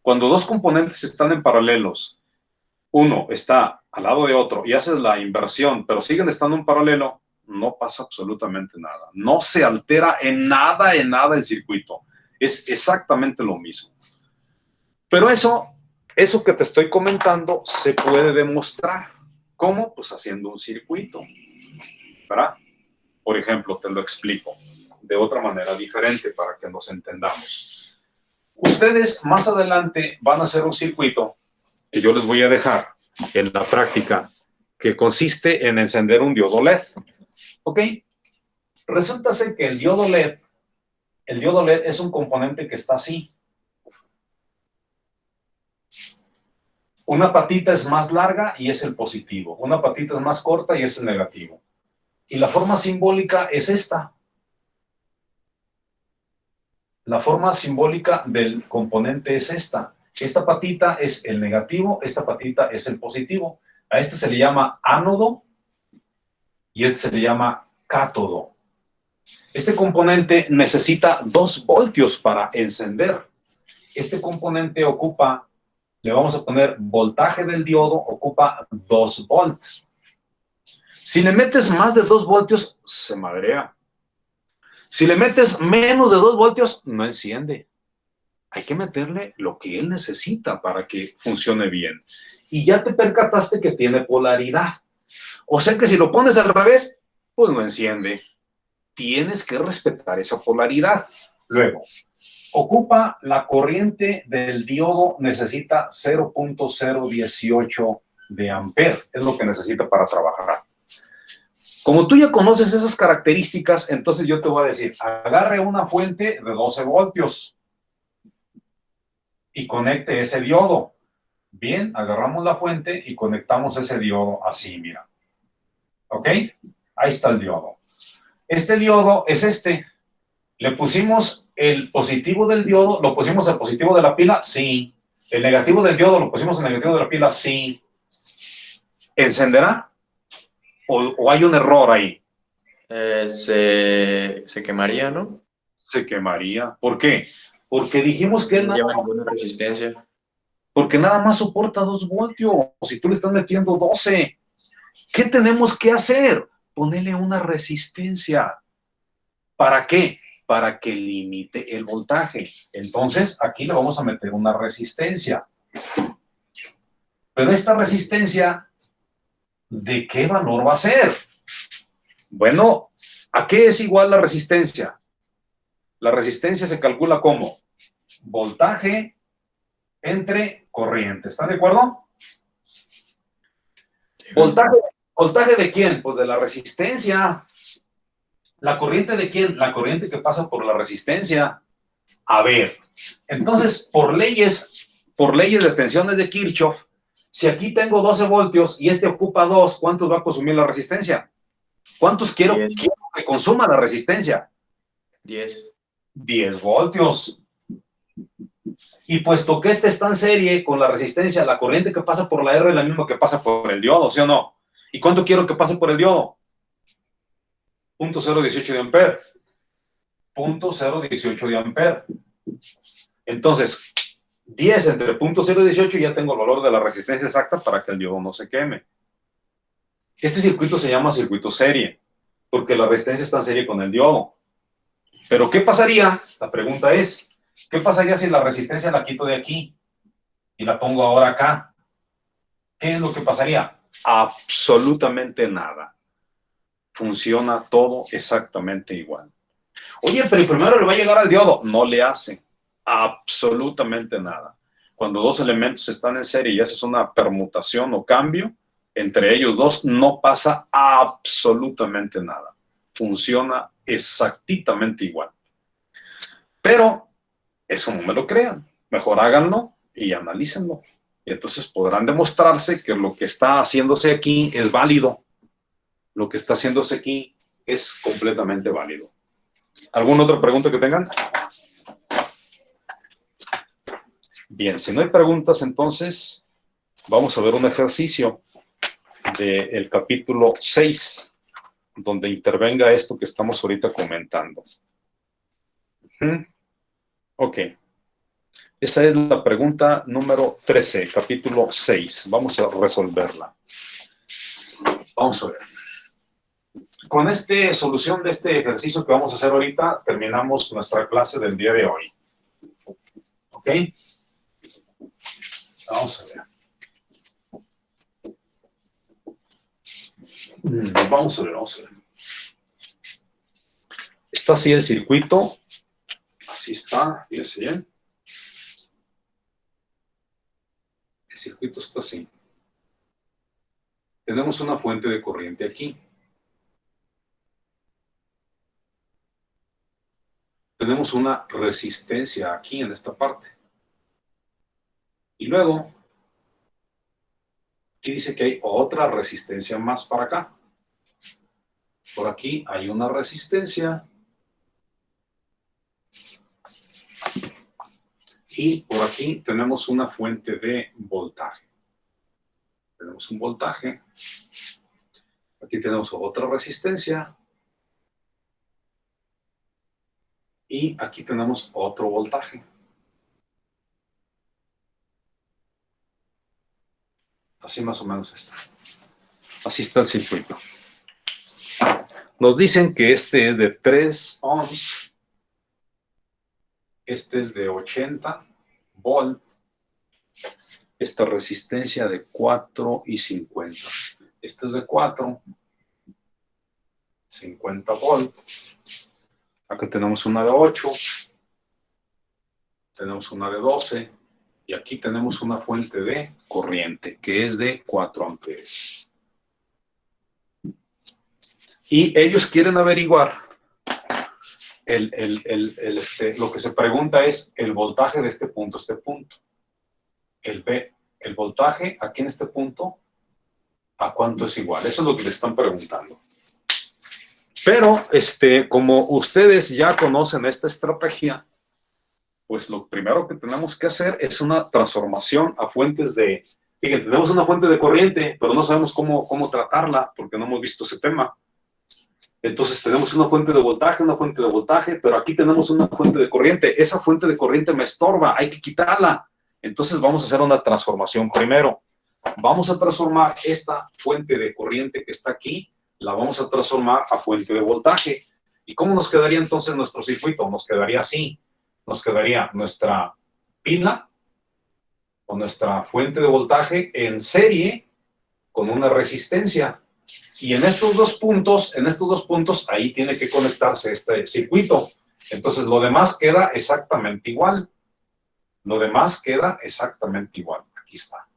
Cuando dos componentes están en paralelos, uno está al lado de otro y haces la inversión, pero siguen estando en paralelo, no pasa absolutamente nada. No se altera en nada el circuito. Es exactamente lo mismo. Pero eso que te estoy comentando se puede demostrar. ¿Cómo? Pues haciendo un circuito, ¿verdad? Por ejemplo, te lo explico de otra manera diferente para que nos entendamos. Ustedes más adelante van a hacer un circuito que yo les voy a dejar en la práctica, que consiste en encender un diodo LED. ¿Ok? Resulta ser que el diodo LED es un componente que está así. Una patita es más larga y es el positivo. Una patita es más corta y es el negativo. Y la forma simbólica es esta. La forma simbólica del componente es esta. Esta patita es el negativo, esta patita es el positivo. A este se le llama ánodo y este se le llama cátodo. Este componente necesita 2 voltios para encender. Este componente ocupa, le vamos a poner voltaje del diodo, ocupa 2 volts. Si le metes más de 2 voltios, se madrea. Si le metes menos de 2 voltios, no enciende. Hay que meterle lo que él necesita para que funcione bien. Y ya te percataste que tiene polaridad. O sea que si lo pones al revés, pues no enciende. Tienes que respetar esa polaridad. Luego, ocupa la corriente del diodo, necesita 0.018 de ampere. Es lo que necesita para trabajar. Como tú ya conoces esas características, entonces yo te voy a decir, agarre una fuente de 12 voltios y conecte ese diodo. Bien, agarramos la fuente y conectamos ese diodo así, mira. ¿Ok? Ahí está el diodo. Este diodo es este. ¿Le pusimos el positivo del diodo? ¿Lo pusimos al positivo de la pila? Sí. ¿El negativo del diodo lo pusimos al negativo de la pila? Sí. ¿Encenderá? ¿O hay un error ahí? Se quemaría, ¿no? Se quemaría. ¿Por qué? Porque dijimos que No lleva ninguna resistencia. porque nada más soporta 2 voltios. Si tú le estás metiendo 12, ¿qué tenemos que hacer? Ponerle una resistencia. ¿Para qué? Para que limite el voltaje. Entonces, aquí le vamos a meter una resistencia. Pero esta resistencia, ¿de qué valor va a ser? Bueno, ¿a qué es igual la resistencia? La resistencia se calcula como voltaje entre corriente. ¿Están de acuerdo? ¿Voltaje de quién? Pues de la resistencia. ¿La corriente de quién? La corriente que pasa por la resistencia. A ver, entonces, por leyes de tensiones de Kirchhoff, si aquí tengo 12 voltios y este ocupa 2, ¿cuántos va a consumir la resistencia? ¿Cuántos quiero que consuma la resistencia? 10. 10 voltios. Y puesto que este está en serie con la resistencia, la corriente que pasa por la R es la misma que pasa por el diodo, ¿sí o no? ¿Y cuánto quiero que pase por el diodo? 0.018 de ampere. 0.018 de ampere. Entonces, 10 entre 0.018 ya tengo el valor de la resistencia exacta para que el diodo no se queme. Este circuito se llama circuito serie, porque la resistencia está en serie con el diodo. Pero ¿qué pasaría? La pregunta es, ¿qué pasaría si la resistencia la quito de aquí? y la pongo ahora acá, ¿qué es lo que pasaría? Absolutamente nada. Funciona todo exactamente igual. Oye, pero primero le va a llegar al diodo. No le hace absolutamente nada. Cuando dos elementos están en serie y haces una permutación o cambio entre ellos dos, no pasa absolutamente nada. Funciona exactamente igual. Pero eso no me lo crean. Mejor háganlo y analícenlo. Y entonces podrán demostrarse que lo que está haciéndose aquí es válido. Lo que está haciéndose aquí es completamente válido. ¿Alguna otra pregunta que tengan? Bien, si no hay preguntas, entonces vamos a ver un ejercicio del capítulo 6, donde intervenga esto que estamos ahorita comentando. Ok. Esa es la pregunta número 13, capítulo 6. Vamos a resolverla. Vamos a ver. Con esta solución de este ejercicio que vamos a hacer ahorita, terminamos nuestra clase del día de hoy. ¿Ok? Vamos a ver. Vamos a ver. Está así el circuito. Así está, fíjense bien. El circuito está así. Tenemos una fuente de corriente aquí. Tenemos una resistencia aquí en esta parte. Y luego, aquí dice que hay otra resistencia más para acá. Por aquí hay una resistencia. Y por aquí tenemos una fuente de voltaje. Tenemos un voltaje. Aquí tenemos otra resistencia. Y aquí tenemos otro voltaje. Así más o menos está. Así está el circuito. Nos dicen que este es de 3 ohms. Este es de 80 volt. Esta resistencia de 4 y 50. Este es de 4. 50 volt. Acá tenemos una de 8. Tenemos una de 12. Y aquí tenemos una fuente de corriente que es de 4 amperes. Y ellos quieren averiguar, lo que se pregunta es el voltaje de este punto a este punto. El voltaje aquí en este punto, ¿a cuánto es igual? Eso es lo que le están preguntando. Pero, como ustedes ya conocen esta estrategia, pues lo primero que tenemos que hacer es una transformación a fuentes de... Fíjense, tenemos una fuente de corriente, pero no sabemos cómo tratarla, porque no hemos visto ese tema. Entonces tenemos una fuente de voltaje, pero aquí tenemos una fuente de corriente. Esa fuente de corriente me estorba, hay que quitarla. Entonces vamos a hacer una transformación primero. Vamos a transformar esta fuente de corriente que está aquí, la vamos a transformar a fuente de voltaje. ¿Y cómo nos quedaría entonces nuestro circuito? Nos quedaría así. Nos quedaría nuestra pila o nuestra fuente de voltaje en serie con una resistencia. Y en estos dos puntos, ahí tiene que conectarse este circuito. Entonces, lo demás queda exactamente igual. Aquí está.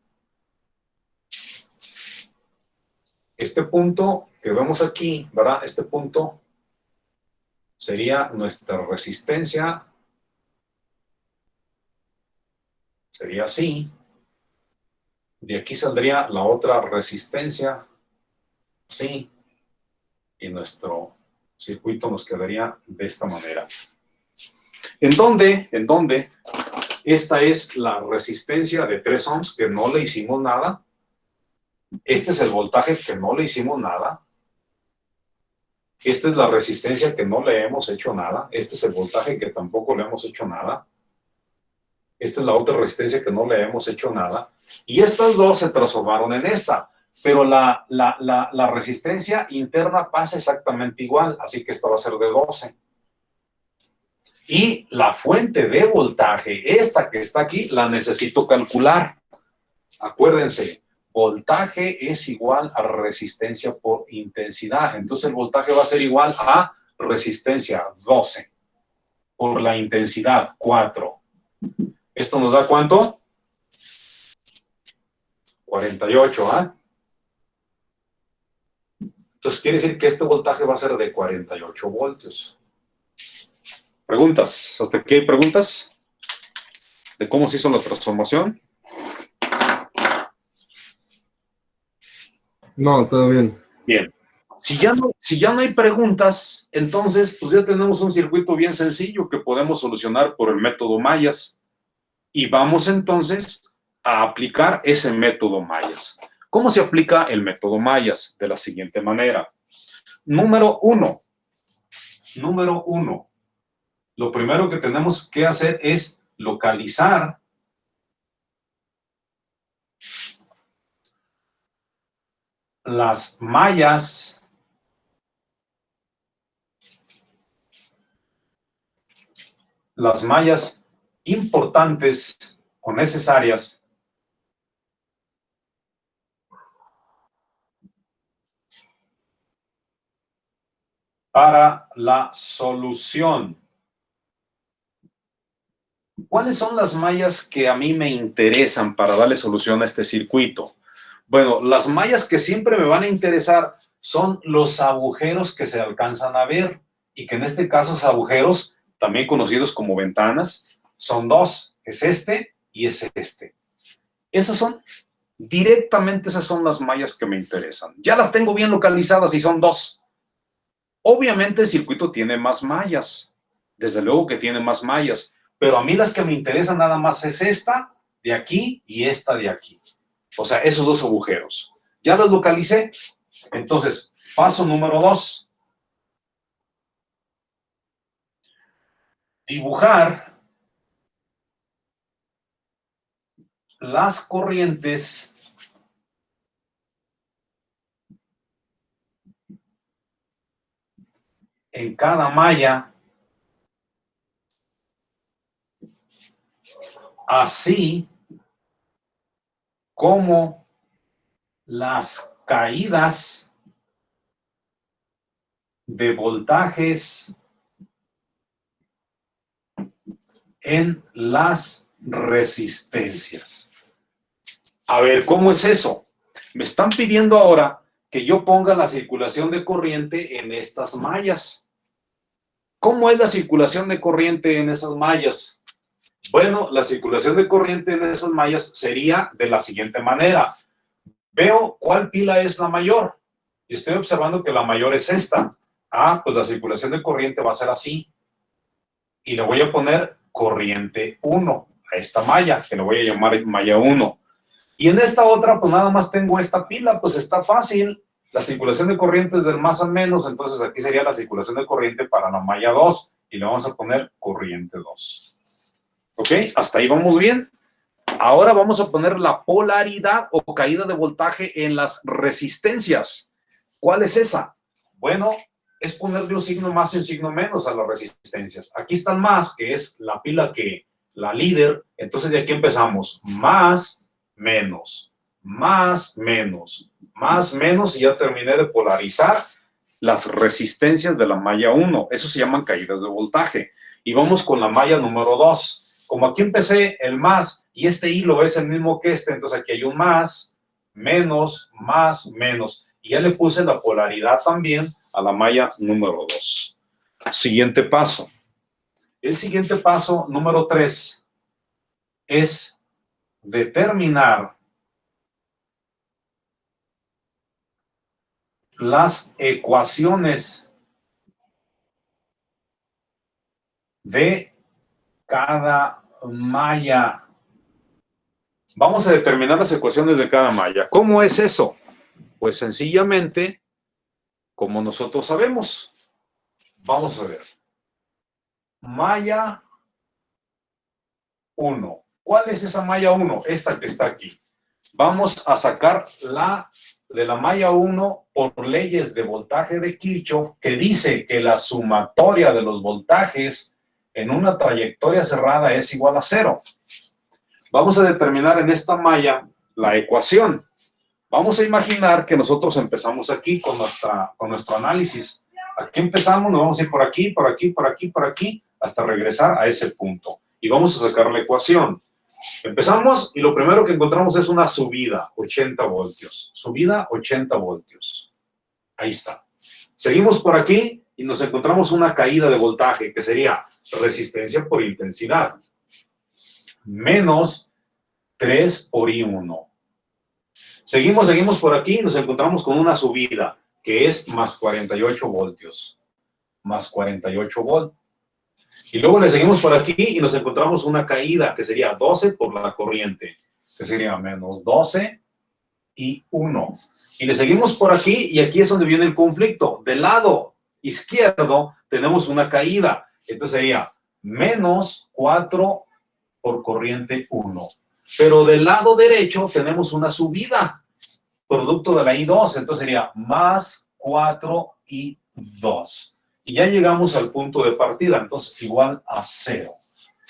Este punto que vemos aquí, ¿verdad? Este punto sería nuestra resistencia. Sería así. De aquí saldría la otra resistencia. Así. Y nuestro circuito nos quedaría de esta manera. ¿En dónde? Esta es la resistencia de 3 ohms que no le hicimos nada. Este es el voltaje que no le hicimos nada. Esta es la resistencia que no le hemos hecho nada. Este es el voltaje que tampoco le hemos hecho nada. Esta es la otra resistencia que no le hemos hecho nada. Y estas dos se transformaron en esta. Pero la resistencia interna pasa exactamente igual. Así que esta va a ser de 12. Y la fuente de voltaje, esta que está aquí, la necesito calcular. Acuérdense, voltaje es igual a resistencia por intensidad. Entonces el voltaje va a ser igual a resistencia 12 por la intensidad 4. ¿Esto nos da cuánto? 48, ¿ah? Entonces quiere decir que este voltaje va a ser de 48 voltios. ¿Preguntas? ¿Hasta aquí hay preguntas? ¿De cómo se hizo la transformación? No, todo bien. Bien. Si ya no hay preguntas, entonces pues ya tenemos un circuito bien sencillo que podemos solucionar por el método Mayas. Y vamos entonces a aplicar ese método Mayas. ¿Cómo se aplica el método Mayas? De la siguiente manera. Número uno. Lo primero que tenemos que hacer es localizar las mallas importantes o necesarias para la solución. ¿Cuáles son las mallas que a mí me interesan para darle solución a este circuito? Bueno, las mallas que siempre me van a interesar son los agujeros que se alcanzan a ver y que en este caso esos agujeros, también conocidos como ventanas, son dos, es este y es este. Esas son las mallas que me interesan. Ya las tengo bien localizadas y son dos. Obviamente el circuito tiene más mallas, desde luego que tiene más mallas, pero a mí las que me interesan nada más es esta de aquí y esta de aquí. O sea, esos dos agujeros. Ya los localicé. Entonces, paso número 2. Dibujar las corrientes en cada malla, así como las caídas de voltajes en las resistencias. A ver, ¿cómo es eso? Me están pidiendo ahora que yo ponga la circulación de corriente en estas mallas. ¿Cómo es la circulación de corriente en esas mallas? Bueno, la circulación de corriente en esas mallas sería de la siguiente manera. Veo cuál pila es la mayor y estoy observando que la mayor es esta. Ah, pues la circulación de corriente va a ser así. Y le voy a poner corriente 1 a esta malla, que le voy a llamar malla 1. Y en esta otra, pues nada más tengo esta pila, pues está fácil. La circulación de corriente es del más al menos, entonces aquí sería la circulación de corriente para la malla 2 y le vamos a poner corriente 2. ¿Ok? Hasta ahí vamos bien. Ahora vamos a poner la polaridad o caída de voltaje en las resistencias. ¿Cuál es esa? Bueno, es ponerle un signo más y un signo menos a las resistencias. Aquí está el más, que es la pila que la líder. Entonces de aquí empezamos. Más, menos, más, menos, más, menos. Y ya terminé de polarizar las resistencias de la malla 1. Eso se llaman caídas de voltaje. Y vamos con la malla número 2. Como aquí empecé el más y este hilo es el mismo que este, entonces aquí hay un más, menos, más, menos. Y ya le puse la polaridad también a la malla número 2. Siguiente paso. El siguiente paso, número 3, es determinar las ecuaciones de cada malla. Vamos a determinar las ecuaciones de cada malla. ¿Cómo es eso? Pues sencillamente, como nosotros sabemos. Vamos a ver. Malla 1. ¿Cuál es esa malla 1? Esta que está aquí. Vamos a sacar de la malla 1 por leyes de voltaje de Kirchhoff, que dice que la sumatoria de los voltajes en una trayectoria cerrada es igual a 0. Vamos a determinar en esta malla la ecuación. Vamos a imaginar que nosotros empezamos aquí con nuestro análisis. Aquí empezamos, nos vamos a ir por aquí, por aquí, por aquí, por aquí, hasta regresar a ese punto. Y vamos a sacar la ecuación. Empezamos y lo primero que encontramos es una subida, 80 voltios. Subida, 80 voltios. Ahí está. Seguimos por aquí y nos encontramos una caída de voltaje, que sería resistencia por intensidad. Menos 3 por I1. Seguimos por aquí y nos encontramos con una subida, que es más 48 voltios. Más 48 voltios. Y luego le seguimos por aquí y nos encontramos una caída, que sería 12 por la corriente, que sería menos 12 y 1. Y le seguimos por aquí y aquí es donde viene el conflicto. Del lado izquierdo tenemos una caída. Entonces sería menos 4 por corriente 1. Pero del lado derecho tenemos una subida, producto de la I2. Entonces sería más 4 y 2. Y ya llegamos al punto de partida, entonces igual a 0.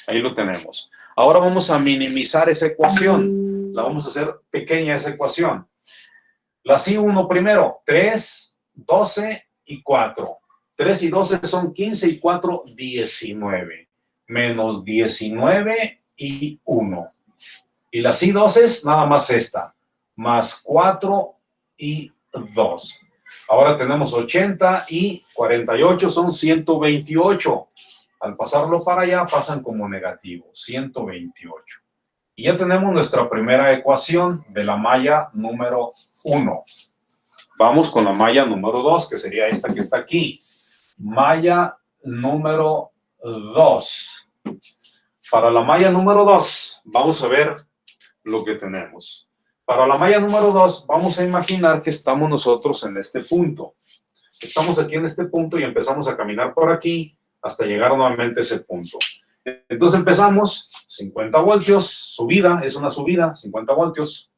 Ahí lo tenemos. Ahora vamos a minimizar esa ecuación. La vamos a hacer pequeña esa ecuación. La I1 primero, 3, 12 y 4. 3 y 12 son 15 y 4, 19. Menos 19 y 1. Y la I2 es nada más esta. Más 4 y 2. Ahora tenemos 80 y 48 son 128. Al pasarlo para allá pasan como negativo, 128. Y ya tenemos nuestra primera ecuación de la malla número 1. Vamos con la malla número 2, que sería esta que está aquí. Malla número 2. Para la malla número 2, vamos a ver lo que tenemos. Para la malla número 2, vamos a imaginar que estamos nosotros en este punto. Estamos aquí en este punto y empezamos a caminar por aquí hasta llegar nuevamente a ese punto. Entonces empezamos, 50 voltios, subida, es una subida, 50 voltios.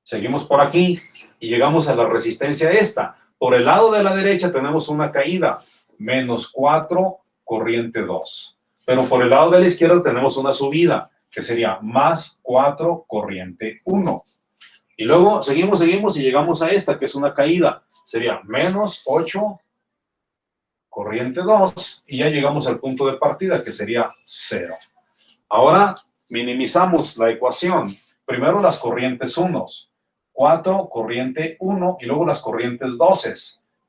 Seguimos por aquí y llegamos a la resistencia esta. Por el lado de la derecha tenemos una caída, menos 4, corriente 2. Pero por el lado de la izquierda tenemos una subida, que sería más 4, corriente 1. Y luego seguimos y llegamos a esta, que es una caída. Sería menos 8, corriente 2, y ya llegamos al punto de partida, que sería 0. Ahora minimizamos la ecuación. Primero las corrientes 1, 4, corriente 1, y luego las corrientes 12.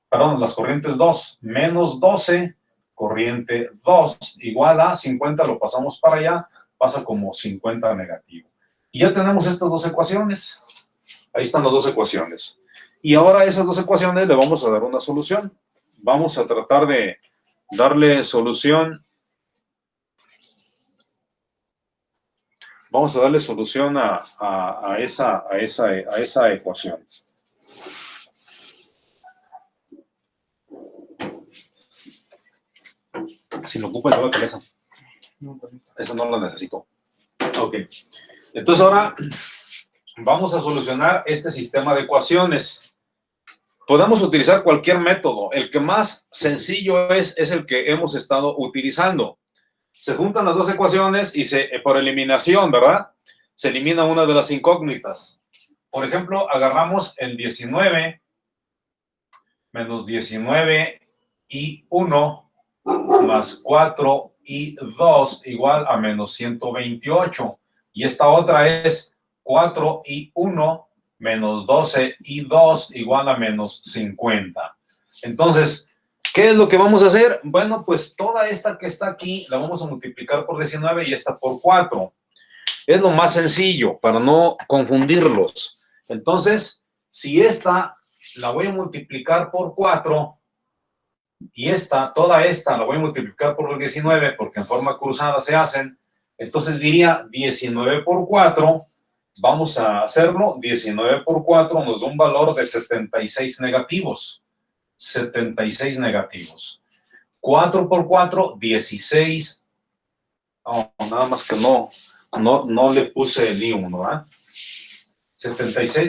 Perdón, las corrientes 2, menos 12, corriente 2, igual a 50, lo pasamos para allá, pasa como 50 negativo. Y ya tenemos estas dos ecuaciones. Ahí están las dos ecuaciones. Y ahora a esas dos ecuaciones le vamos a dar una solución. Vamos a tratar de darle solución. Vamos a darle solución a esa ecuación. Si lo ocupa, yo esa. Eso no lo necesito. Ok. Entonces ahora vamos a solucionar este sistema de ecuaciones. Podemos utilizar cualquier método. El que más sencillo es el que hemos estado utilizando. Se juntan las dos ecuaciones y por eliminación, ¿verdad? Se elimina una de las incógnitas. Por ejemplo, agarramos el 19 menos 19 y 1 más 4 y 2 igual a menos 128. Y esta otra es 4 y 1 menos 12 y 2 igual a menos 50. Entonces, ¿qué es lo que vamos a hacer? Bueno, pues toda esta que está aquí la vamos a multiplicar por 19 y esta por 4. Es lo más sencillo para no confundirlos. Entonces, si esta la voy a multiplicar por 4 y toda esta la voy a multiplicar por el 19 porque en forma cruzada se hacen, entonces diría 19 por 4. Vamos a hacerlo, 19 por 4 nos da un valor de 76 negativos. 76 negativos. 4 por 4, 16. Oh, nada más que no le puse el I1, ¿verdad? 76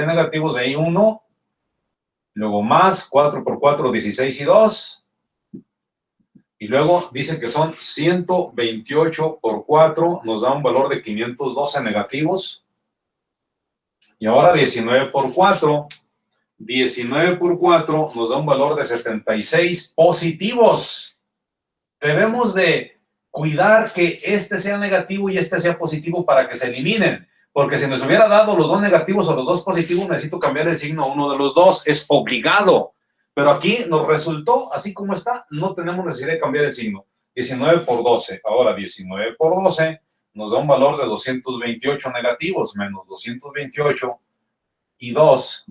negativos de I1. Luego más 4 por 4, 16 y 2. Y luego dice que son 128 por 4, nos da un valor de 512 negativos. Y ahora 19 por 4. 19 por 4 nos da un valor de 76 positivos. Debemos de cuidar que este sea negativo y este sea positivo para que se eliminen. Porque si nos hubiera dado los dos negativos o los dos positivos, necesito cambiar el signo a uno de los dos. Es obligado. Pero aquí nos resultó, así como está, no tenemos necesidad de cambiar el signo. 19 por 12. Ahora 19 por 12 nos da un valor de 228 negativos, menos 228 y 2.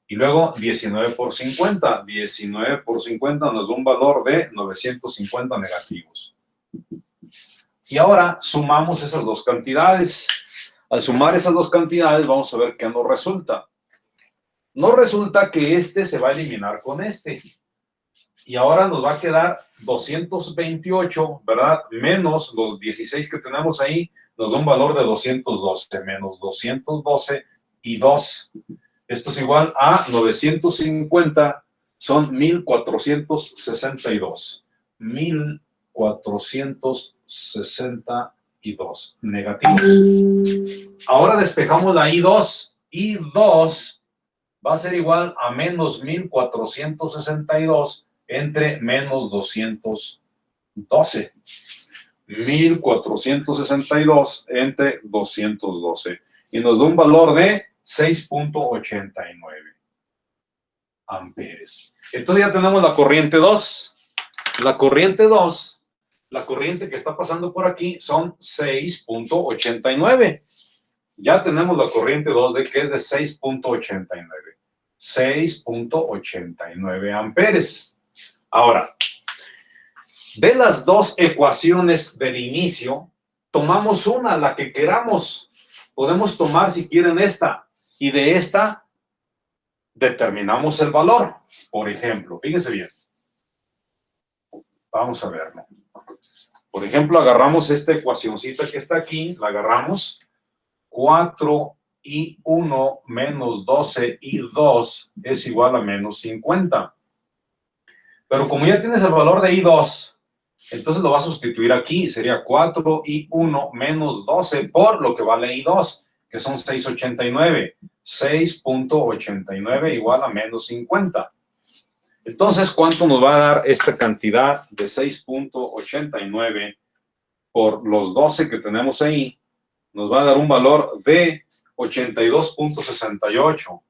Y luego 19 por 50. 19 por 50 nos da un valor de 950 negativos. Y ahora sumamos esas dos cantidades. Al sumar esas dos cantidades vamos a ver qué nos resulta. Nos resulta que este se va a eliminar con este. Y ahora nos va a quedar 228, ¿verdad? Menos los 16 que tenemos ahí, nos da un valor de 212, menos 212 y 2. Esto es igual a 950, son 1462. 1462 negativos. Ahora despejamos la I2. I2 va a ser igual a menos 1462 entre menos 212. 1462 entre 212. Y nos da un valor de 6.89 amperes. Entonces ya tenemos la corriente 2. La corriente 2, la corriente que está pasando por aquí son 6.89. Ya tenemos la corriente 2 de que es de 6.89. 6.89 amperes. Ahora, de las dos ecuaciones del inicio, tomamos una, la que queramos. Podemos tomar, si quieren, esta. Y de esta determinamos el valor. Por ejemplo, fíjense bien. Vamos a verlo. Por ejemplo, agarramos esta ecuacioncita que está aquí, la agarramos. 4i1 menos 12i2 es igual a menos 50. Pero como ya tienes el valor de i2, entonces lo vas a sustituir aquí. Sería 4i1 menos 12 por lo que vale i2, que son 6.89. 6.89 igual a menos 50. Entonces, ¿cuánto nos va a dar esta cantidad de 6.89 por los 12 que tenemos ahí? Nos va a dar un valor de 82.68.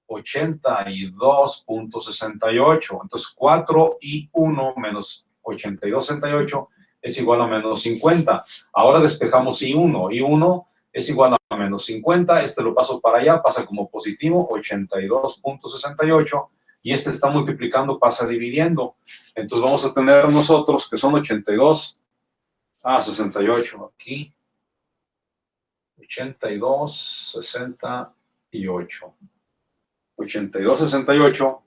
82.68. Entonces, 4i1 menos 82.68 es igual a menos 50. Ahora despejamos i1. i1 es igual a menos 50. Este lo paso para allá, pasa como positivo, 82.68. Y este está multiplicando, pasa dividiendo. Entonces vamos a tener nosotros que son 68 aquí. 82.68. 82.68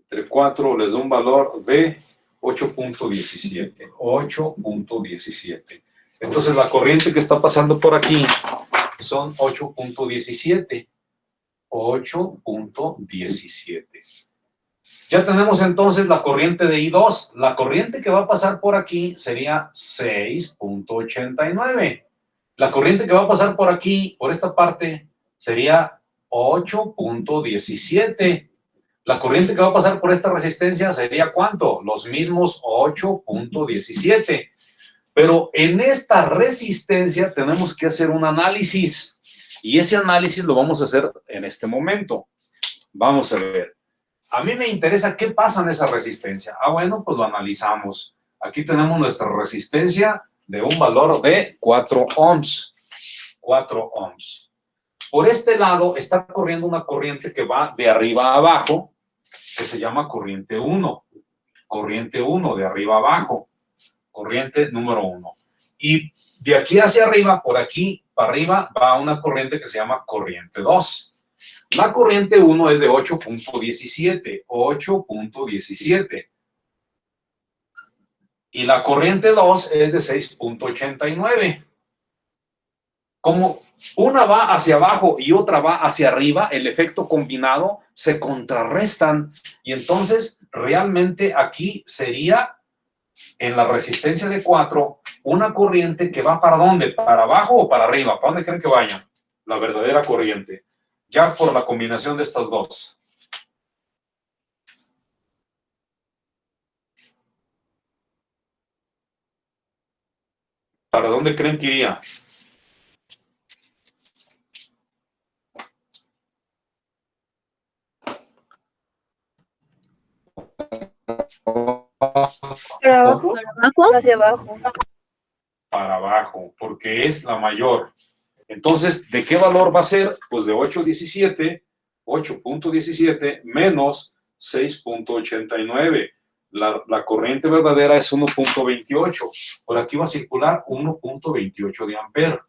entre 4 les da un valor de 8.17. 8.17. Entonces la corriente que está pasando por aquí son 8.17. 8.17. Ya tenemos entonces la corriente de I2. La corriente que va a pasar por aquí sería 6.89. La corriente que va a pasar por aquí, por esta parte, sería 8.17. La corriente que va a pasar por esta resistencia sería ¿cuánto? Los mismos 8.17. Pero en esta resistencia tenemos que hacer un análisis. Y ese análisis lo vamos a hacer en este momento. Vamos a ver. A mí me interesa qué pasa en esa resistencia. Bueno, pues lo analizamos. Aquí tenemos nuestra resistencia de un valor de 4 ohms. 4 ohms. Por este lado está corriendo una corriente que va de arriba a abajo, que se llama corriente 1. Corriente 1, de arriba a abajo. Corriente número 1. Y de aquí hacia arriba, por aquí para arriba, va una corriente que se llama corriente 2. La corriente 1 es de 8.17. 8.17. Y la corriente 2 es de 6.89. como una va hacia abajo y otra va hacia arriba, el efecto combinado se contrarrestan y entonces realmente aquí sería en la resistencia de 4 una corriente que va ¿para dónde? ¿Para abajo o para arriba? ¿Para dónde creen que vaya? La verdadera corriente, ya por la combinación de estas dos. ¿Para dónde creen que iría? ¿Para abajo? Hacia abajo. Para abajo, porque es la mayor. Entonces, ¿de qué valor va a ser? Pues de 8.17 menos 6.89. La corriente verdadera es 1.28. Por aquí va a circular 1.28 de ampere.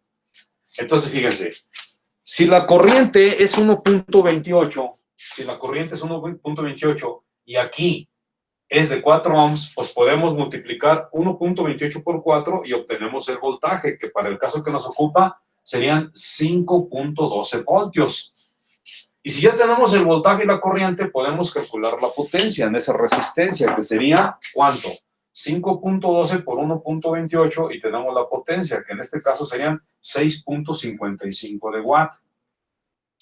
Entonces, fíjense, si la corriente es 1.28, y aquí es de 4 ohms, pues podemos multiplicar 1.28 por 4 y obtenemos el voltaje, que para el caso que nos ocupa serían 5.12 voltios. Y si ya tenemos el voltaje y la corriente, podemos calcular la potencia en esa resistencia, que sería, ¿cuánto? 5.12 por 1.28 y tenemos la potencia, que en este caso serían 6.55 de watt.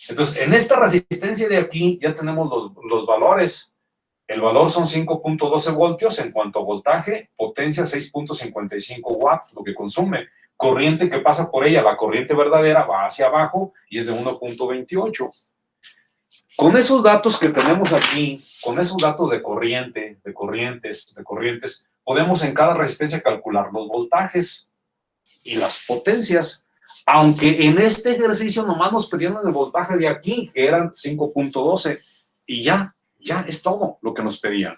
Entonces, en esta resistencia de aquí ya tenemos los valores. El valor son 5.12 voltios en cuanto a voltaje, potencia 6.55 watts, lo que consume. Corriente que pasa por ella, la corriente verdadera va hacia abajo y es de 1.28. Con esos datos que tenemos aquí, con esos datos de corriente, de corrientes, podemos en cada resistencia calcular los voltajes y las potencias. Aunque en este ejercicio nomás nos pedían el voltaje de aquí, que eran 5.12, y ya es todo lo que nos pedían.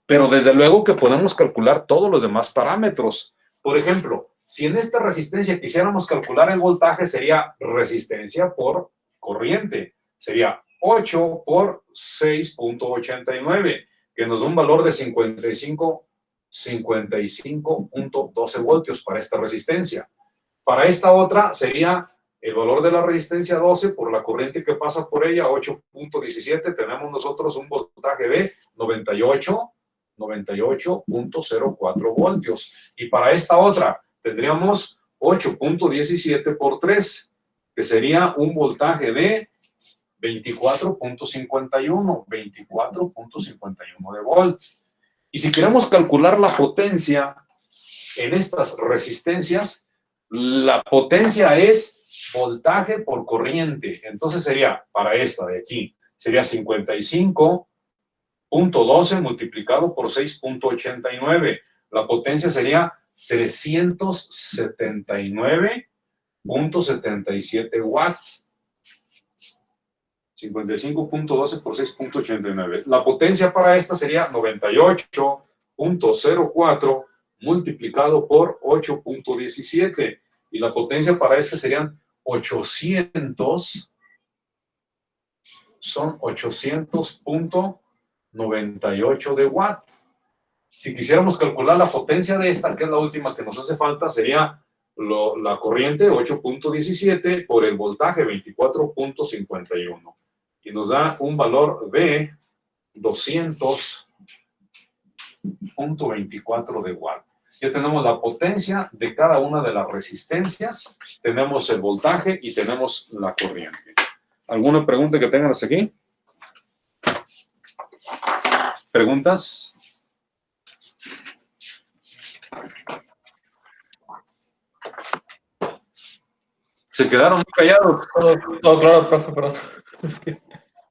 Pero desde luego que podemos calcular todos los demás parámetros. Por ejemplo, si en esta resistencia quisiéramos calcular el voltaje, sería resistencia por corriente. Sería 8 por 6.89, que nos da un valor de 55.12 voltios para esta resistencia. Para esta otra sería el valor de la resistencia 12 por la corriente que pasa por ella, 8.17, tenemos nosotros un voltaje de 98.04 voltios. Y para esta otra tendríamos 8.17 por 3, que sería un voltaje de 24.51 de volt. Y si queremos calcular la potencia en estas resistencias, la potencia es voltaje por corriente. Entonces sería, para esta de aquí, sería 55.12 multiplicado por 6.89. La potencia sería 379.77 watts. 55.12 por 6.89. La potencia para esta sería 98.04 multiplicado por 8.17. Y la potencia para este serían 800.98 de watt. Si quisiéramos calcular la potencia de esta, que es la última que nos hace falta, sería la corriente 8.17 por el voltaje 24.51. Y nos da un valor de 200.24 de watt. Ya tenemos la potencia de cada una de las resistencias, tenemos el voltaje y tenemos la corriente. ¿Alguna pregunta que tengan hasta aquí? ¿Preguntas? Se quedaron muy callados. Todo claro, profe, perdón.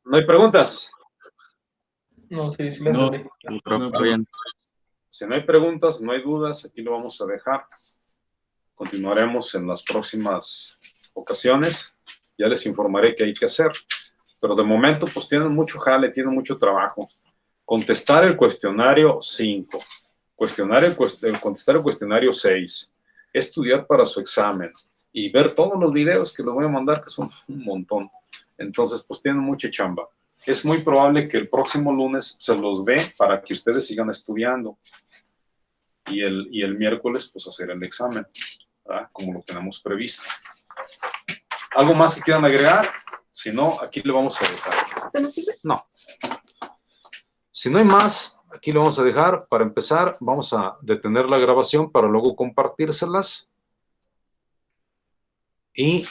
¿No hay preguntas? No, sí, sí lo entendí. Si no hay preguntas, no hay dudas, aquí lo vamos a dejar. Continuaremos en las próximas ocasiones. Ya les informaré qué hay que hacer. Pero de momento, pues tienen mucho jale, tienen mucho trabajo. Contestar el cuestionario 5. Contestar el cuestionario 6. Estudiar para su examen. Y ver todos los videos que les voy a mandar, que son un montón. Entonces, pues tienen mucha chamba. Es muy probable que el próximo lunes se los dé para que ustedes sigan estudiando. Y el miércoles, pues hacer el examen, ¿verdad? Como lo tenemos previsto. ¿Algo más que quieran agregar? Si no, aquí le vamos a dejar. ¿Esto no sirve? No. Si no hay más, aquí lo vamos a dejar. Para empezar, vamos a detener la grabación para luego compartírselas. Y